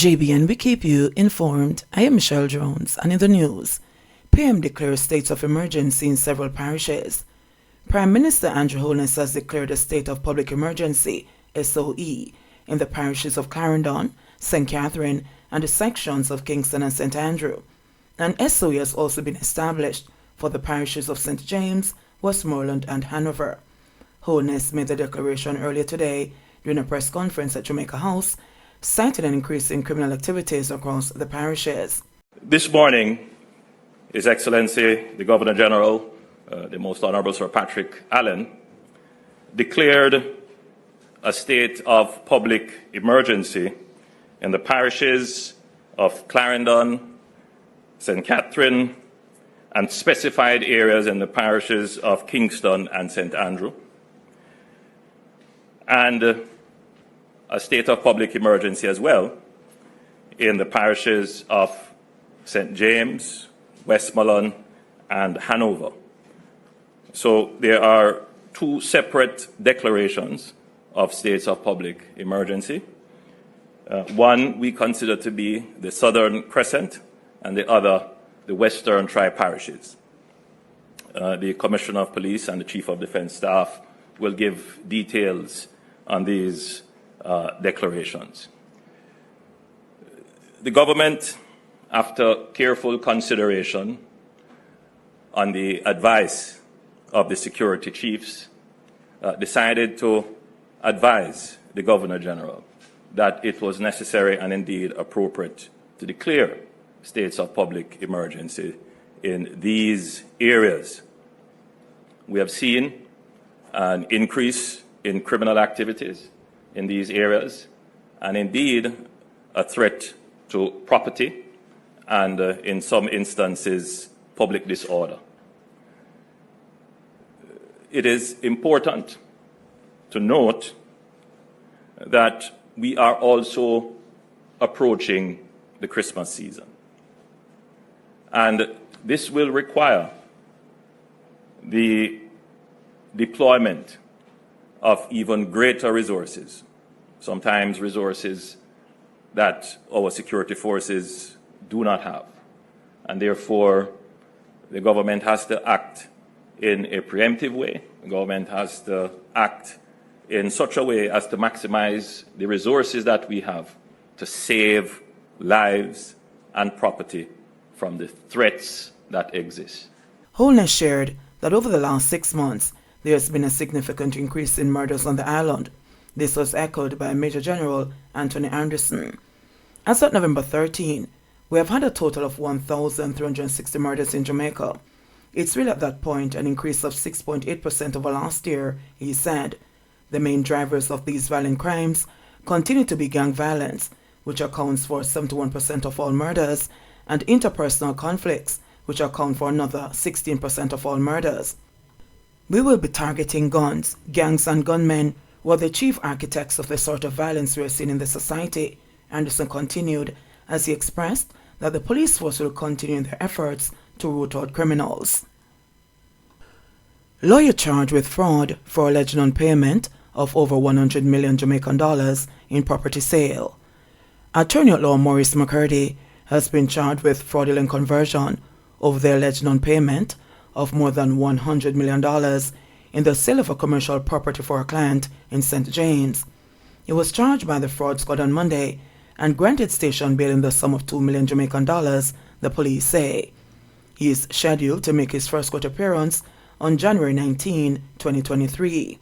JBN, we keep you informed. I am Michelle Jones, and in the news, PM declares states of emergency in several parishes. Prime Minister Andrew Holness has declared a state of public emergency, SOE, in the parishes of Clarendon, St. Catherine, and the sections of Kingston and St. Andrew. An SOE has also been established for the parishes of St. James, Westmoreland, and Hanover. Holness made the declaration earlier today during a press conference at Jamaica House, citing an increase in criminal activities across the parishes. This morning, His Excellency, the Governor-General, the Most Honourable Sir Patrick Allen, declared a state of public emergency in the parishes of Clarendon, St. Catherine, and specified areas in the parishes of Kingston and St. Andrew, and a state of public emergency as well in the parishes of St. James, Westmoreland, and Hanover. So there are two separate declarations of states of public emergency. One we consider to be the Southern Crescent, and the other the Western Tri-Parishes. The Commissioner of Police and the Chief of Defence Staff will give details on these declarations. The government, after careful consideration on the advice of the security chiefs, decided to advise the Governor-General that it was necessary and indeed appropriate to declare states of public emergency in these areas. We have seen an increase in criminal activities in these areas, and indeed a threat to property and, in some instances, public disorder. It is important to note that we are also approaching the Christmas season, and this will require the deployment of even greater resources, sometimes resources that our security forces do not have. And therefore, the government has to act in a preemptive way. The government has to act in such a way as to maximize the resources that we have to save lives and property from the threats that exist. Holness shared that over the last 6 months, there has been a significant increase in murders on the island. This was echoed by Major General Anthony Anderson. As of November 13, we have had a total of 1,360 murders in Jamaica. It's really at that point an increase of 6.8% over last year, he said. The main drivers of these violent crimes continue to be gang violence, which accounts for 71% of all murders, and interpersonal conflicts, which account for another 16% of all murders. We will be targeting guns, gangs, and gunmen who are the chief architects of the sort of violence we are seeing in the society, Anderson continued, as he expressed that the police force will continue in their efforts to root out criminals. Lawyer charged with fraud for alleged non-payment of over 100 million Jamaican dollars in property sale. Attorney at law Maurice McCurdy has been charged with fraudulent conversion over the alleged non-payment of more than $100 million in the sale of a commercial property for a client in St. James. He was charged by the fraud squad on Monday and granted station bail in the sum of 2 million Jamaican dollars, the police say. He is scheduled to make his first court appearance on January 19, 2023.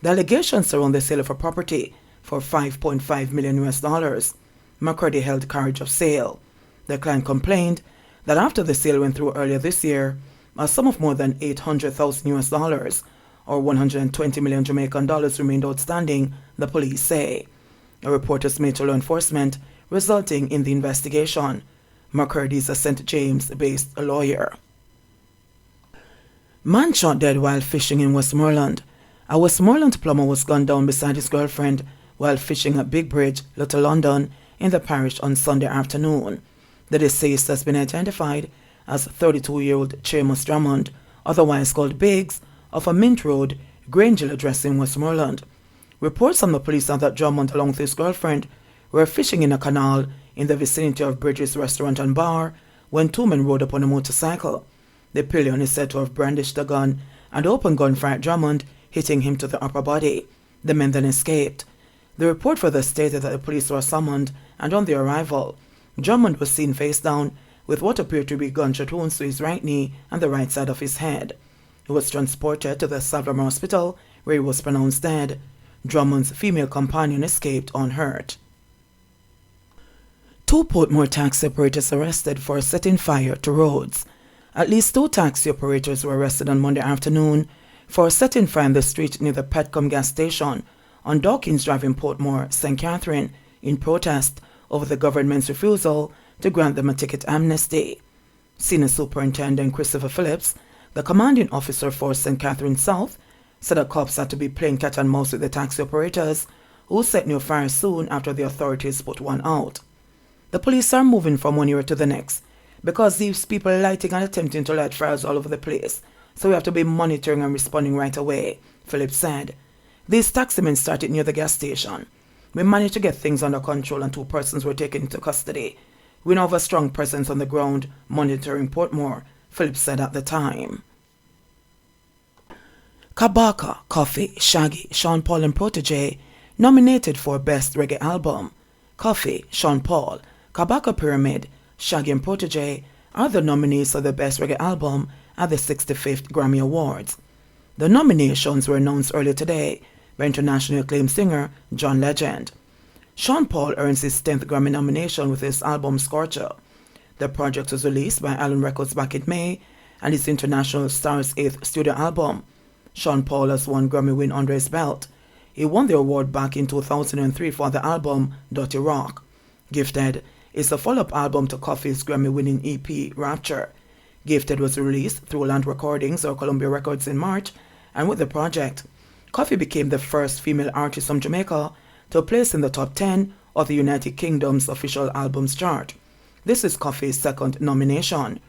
The allegations surround the sale of a property for $5.5 million. McCurdy held carriage of sale. The client complained that after the sale went through earlier this year, a sum of more than $800,000 or 120 million Jamaican dollars remained outstanding, the police say. A report was made to law enforcement, resulting in the investigation. McCurdy is a St. James-based lawyer. Man shot dead while fishing in Westmoreland. A Westmoreland plumber was gunned down beside his girlfriend while fishing at Big Bridge, Little London, in the parish on Sunday afternoon. The deceased has been identified as 32-year-old Seamus Drummond, otherwise called Biggs, of a Mint Road, Grangill address in Westmoreland. Reports from the police are that Drummond, along with his girlfriend, were fishing in a canal in the vicinity of Bridges Restaurant and Bar when two men rode up on a motorcycle. The pillion is said to have brandished a gun and opened gunfire at Drummond, hitting him to the upper body. The men then escaped. The report further stated that the police were summoned, and on their arrival, Drummond was seen face down with what appeared to be gunshot wounds to his right knee and the right side of his head. He was transported to the Salvador Hospital, where he was pronounced dead. Drummond's female companion escaped unhurt. Two Portmore taxi operators arrested for setting fire to roads. At least two taxi operators were arrested on Monday afternoon for setting fire in the street near the Petcom gas station on Dawkins Drive in Portmore, St. Catherine, in protest over the government's refusal to grant them a ticket amnesty. Senior Superintendent Christopher Phillips, the commanding officer for St. Catherine South, said that cops had to be playing cat and mouse with the taxi operators, who set new fires soon after the authorities put one out. The police are moving from one area to the next because these people are lighting and attempting to light fires all over the place, so we have to be monitoring and responding right away, Phillips said. These taximen started near the gas station. We managed to get things under control and two persons were taken into custody. We now have a strong presence on the ground monitoring Portmore, Phillips said at the time. Kabaka, Coffee, Shaggy, Sean Paul and Protege nominated for Best Reggae Album. Coffee, Sean Paul, Kabaka Pyramid, Shaggy and Protege are the nominees for the Best Reggae Album at the 65th Grammy Awards. The nominations were announced earlier today by internationally acclaimed singer John Legend. Sean Paul earns his 10th Grammy nomination with his album Scorcher. The project was released by Island Records back in May and is International Star's 8th studio album. Sean Paul has one Grammy win under his belt. He won the award back in 2003 for the album Dirty Rock. Gifted is a follow-up album to Coffee's Grammy-winning EP Rapture. Gifted was released through Land Recordings or Columbia Records in March, and with the project, Coffee became the first female artist from Jamaica to place in the top 10 of the United Kingdom's official albums chart. This is Coffee's second nomination.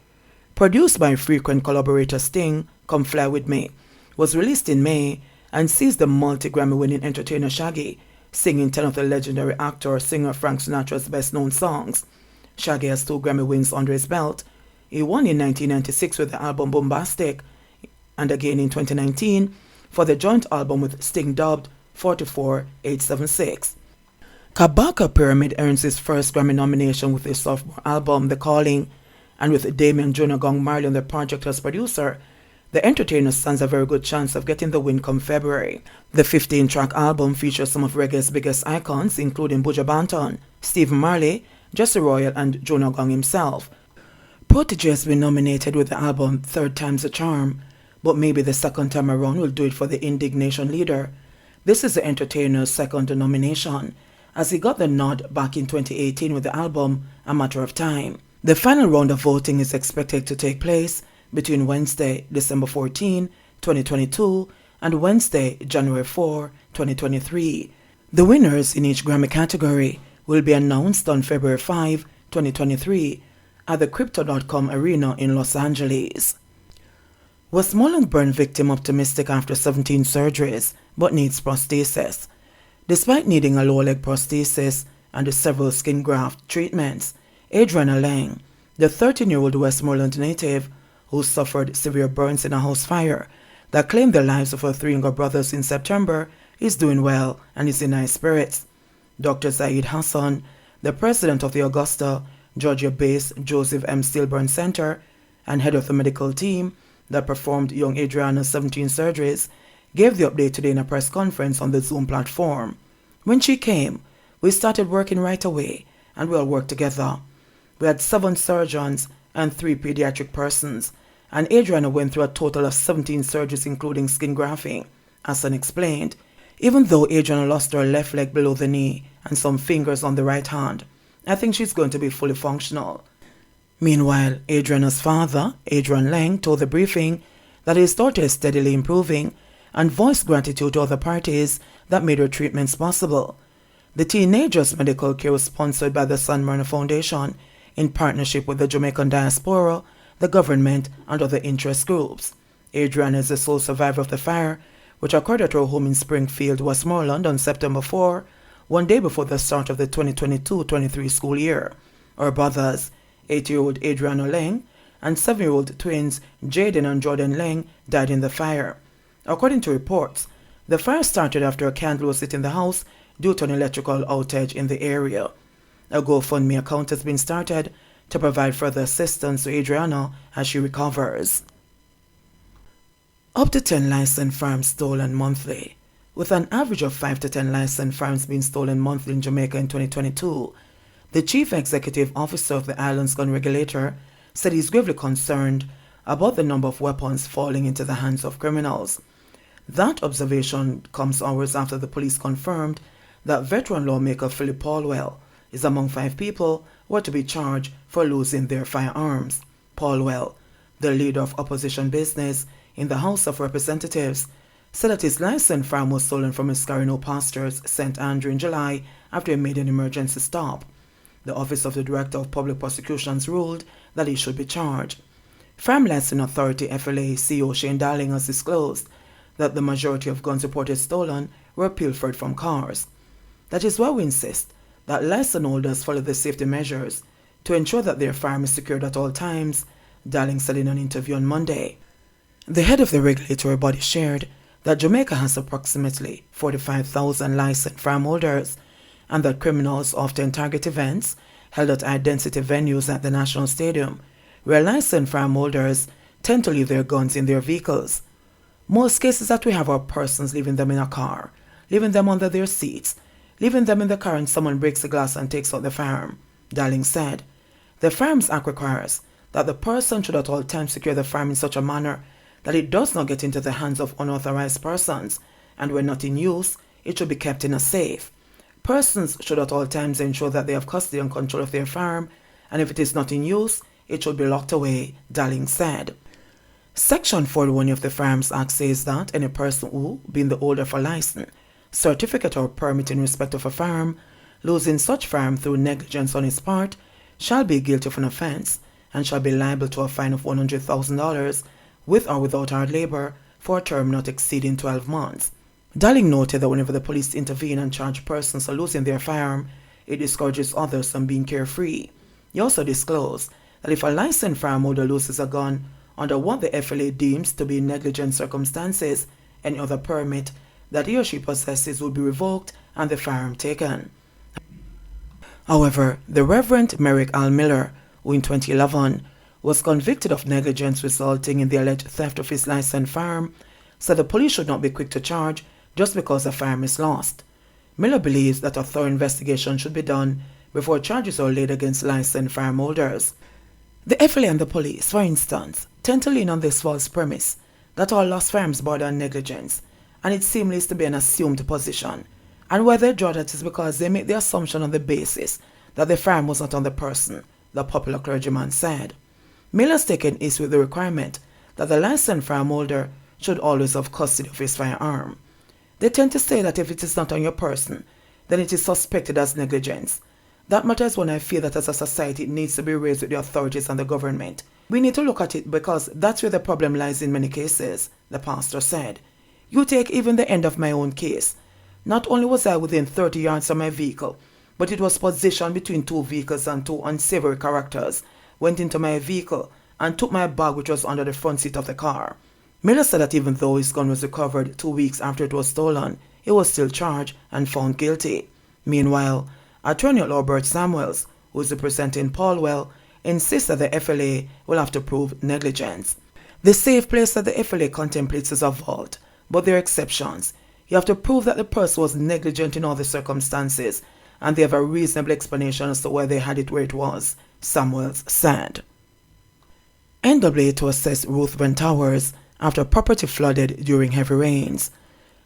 Produced by frequent collaborator Sting, Come Fly With Me, was released in May and sees the multi-Grammy-winning entertainer Shaggy singing 10 of the legendary actor-singer Frank Sinatra's best-known songs. Shaggy has 2 Grammy wins under his belt. He won in 1996 with the album Bombastic and again in 2019 for the joint album with Sting dubbed 44876. Kabaka Pyramid earns his first Grammy nomination with his sophomore album The Calling, and with Damien Junagong Marley on the project as producer, the entertainer stands a very good chance of getting the win come February. The 15-track album features some of reggae's biggest icons, including Buju Banton, Stephen Marley, Jesse Royal, and Junagong himself. Protege has been nominated with the album Third Time's a Charm, but maybe the second time around will do it for the Indignation Leader. This is the entertainer's second nomination, as he got the nod back in 2018 with the album A Matter of Time. The final round of voting is expected to take place between Wednesday, December 14, 2022 and Wednesday, January 4, 2023. The winners in each Grammy category will be announced on February 5, 2023 at the Crypto.com Arena in Los Angeles. Westmoreland burn victim optimistic after 17 surgeries but needs prosthesis. Despite needing a lower leg prosthesis and several skin graft treatments, Adriana Lang, the 13-year-old Westmoreland native who suffered severe burns in a house fire that claimed the lives of her 3 younger brothers in September, is doing well and is in high spirits. Dr. Zaid Hassan, the president of the Augusta, Georgia-based Joseph M. Stillburn Center and head of the medical team that performed young Adriana's 17 surgeries, gave the update today in a press conference on the Zoom platform. When she came, we started working right away and we all worked together. We had 7 surgeons and 3 pediatric persons, and Adriana went through a total of 17 surgeries including skin grafting, Hassan explained. Even though Adriana lost her left leg below the knee and some fingers on the right hand, I think she's going to be fully functional. Meanwhile, Adriana's father, Adrian Lang, told the briefing that his daughter is steadily improving and voiced gratitude to other parties that made her treatments possible. The teenager's medical care was sponsored by the San Marino Foundation in partnership with the Jamaican diaspora, the government, and other interest groups. Adriana is the sole survivor of the fire, which occurred at her home in Springfield, Westmoreland on September 4, one day before the start of the 2022-23 school year. Her brothers, 8-year-old Adriana Leng and 7-year-old twins Jaden and Jordan Leng, died in the fire. According to reports, the fire started after a candle was lit in the house due to an electrical outage in the area. A GoFundMe account has been started to provide further assistance to Adriana as she recovers. Up to 10 licensed farms stolen monthly. With an average of 5 to 10 licensed farms being stolen monthly in Jamaica in 2022, the Chief Executive Officer of the island's gun regulator said he's gravely concerned about the number of weapons falling into the hands of criminals. That observation comes hours after the police confirmed that veteran lawmaker Philip Paulwell is among 5 people who are to be charged for losing their firearms. Paulwell, the leader of opposition business in the House of Representatives, said that his licensed farm was stolen from Escarino Pastures, St. Andrew in July after he made an emergency stop. The Office of the Director of Public Prosecutions ruled that he should be charged. Farm Licensing Authority FLA CEO Shane Darling has disclosed that the majority of guns reported stolen were pilfered from cars. That is why we insist that license holders follow the safety measures to ensure that their farm is secured at all times, Darling said in an interview on Monday. The head of the regulatory body shared that Jamaica has approximately 45,000 licensed farm holders and that criminals often target events held at high-density venues at the National Stadium, where licensed farm holders tend to leave their guns in their vehicles. Most cases that we have are persons leaving them in a car, leaving them under their seats, leaving them in the car and someone breaks the glass and takes out the firearm, Darling said. The Firearms Act requires that the person should at all times secure the firearm in such a manner that it does not get into the hands of unauthorized persons, and when not in use, it should be kept in a safe. Persons should at all times ensure that they have custody and control of their firearm, and if it is not in use, it should be locked away, Darling said. Section 41 of the Firearms Act says that any person who, being the holder of a license, certificate or permit in respect of a firearm, losing such firearm through negligence on his part, shall be guilty of an offence and shall be liable to a fine of $100,000 with or without hard labour for a term not exceeding 12 months. Darling noted that whenever the police intervene and charge persons for losing their firearm, it discourages others from being carefree. He also disclosed that if a licensed firearm holder loses a gun under what the FLA deems to be negligent circumstances, any other permit that he or she possesses would be revoked and the firearm taken. However, the Reverend Merrick Al Miller, who in 2011 was convicted of negligence resulting in the alleged theft of his licensed firearm, said the police should not be quick to charge just because a firearm is lost. Miller believes that a thorough investigation should be done before charges are laid against licensed firearm holders. The FLA and the police, for instance, tend to lean on this false premise that all lost firearms border on negligence, and it seems to be an assumed position. And where they draw that is because they make the assumption on the basis that the firearm was not on the person, the popular clergyman said. Miller's taken issue with the requirement that the licensed firearm holder should always have custody of his firearm. They tend to say that if it is not on your person, then it is suspected as negligence. That matter is one I feel that as a society it needs to be raised with the authorities and the government. We need to look at it because that's where the problem lies in many cases, the pastor said. You take even the end of my own case. Not only was I within 30 yards of my vehicle, but it was positioned between 2 vehicles and 2 unsavory characters went into my vehicle and took my bag which was under the front seat of the car. Miller said that even though his gun was recovered 2 weeks after it was stolen, he was still charged and found guilty. Meanwhile, Attorney at Law Bert Samuels, who is representing Paulwell, insists that the FLA will have to prove negligence. The safe place that the FLA contemplates is a vault, but there are exceptions. You have to prove that the person was negligent in all the circumstances, and they have a reasonable explanation as to why they had it where it was, Samuels said. NWA to assess Ruthven Towers after property flooded during heavy rains.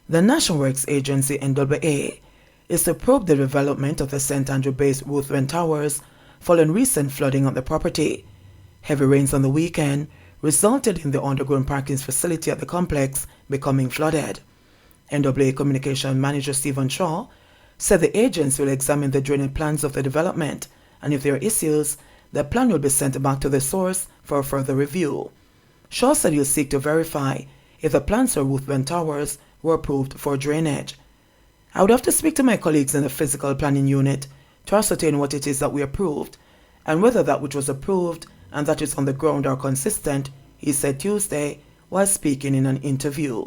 The National Works Agency, NWA, is to probe the development of the St. Andrew-based Ruthven Towers following recent flooding on the property. Heavy rains on the weekend resulted in the underground parking facility at the complex becoming flooded. NWA Communication Manager Stephen Shaw said the agency will examine the drainage plans of the development, and if there are issues, the plan will be sent back to the source for further review. Shaw said he'll seek to verify if the plans for Ruthven Towers were approved for drainage. I would have to speak to my colleagues in the physical planning unit to ascertain what it is that we approved and whether that which was approved and that is on the ground are consistent, he said Tuesday while speaking in an interview.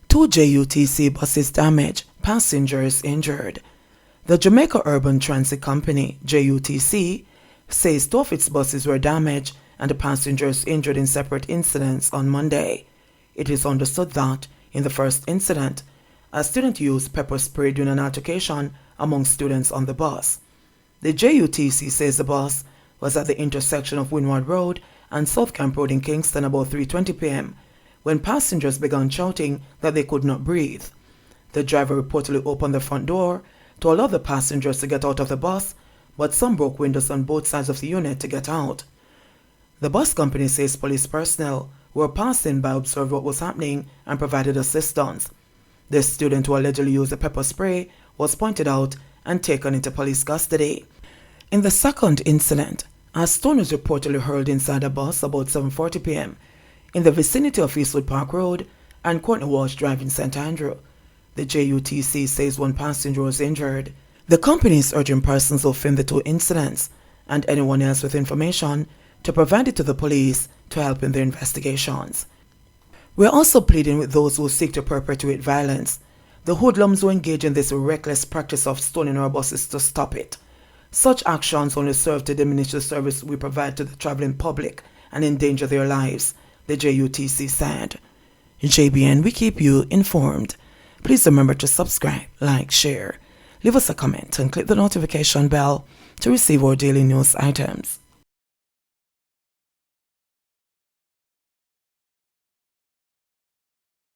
2 JUTC buses damaged, passengers injured. The Jamaica Urban Transit Company, JUTC, says 2 of its buses were damaged and the passengers injured in separate incidents on Monday. It is understood that, in the first incident, a student used pepper spray during an altercation among students on the bus. The JUTC says the bus was at the intersection of Windward Road and South Camp Road in Kingston about 3:20 p.m. when passengers began shouting that they could not breathe. The driver reportedly opened the front door to allow the passengers to get out of the bus, but some broke windows on both sides of the unit to get out. The bus company says police personnel were passing by observed what was happening and provided assistance. The student who allegedly used the pepper spray was pointed out and taken into police custody. In the second incident, a stone was reportedly hurled inside a bus about 7:40 p.m. in the vicinity of Eastwood Park Road and Courtney Walsh Drive in St. Andrew. The JUTC says 1 passenger was injured. The company is urging persons who filmed the 2 incidents and anyone else with information to provide it to the police to help in their investigations. We are also pleading with those who seek to perpetuate violence, the hoodlums who engage in this reckless practice of stoning our buses, to stop it. Such actions only serve to diminish the service we provide to the traveling public and endanger their lives, the JUTC said. JBN, we keep you informed. Please remember to subscribe, like, share, leave us a comment and click the notification bell to receive our daily news items.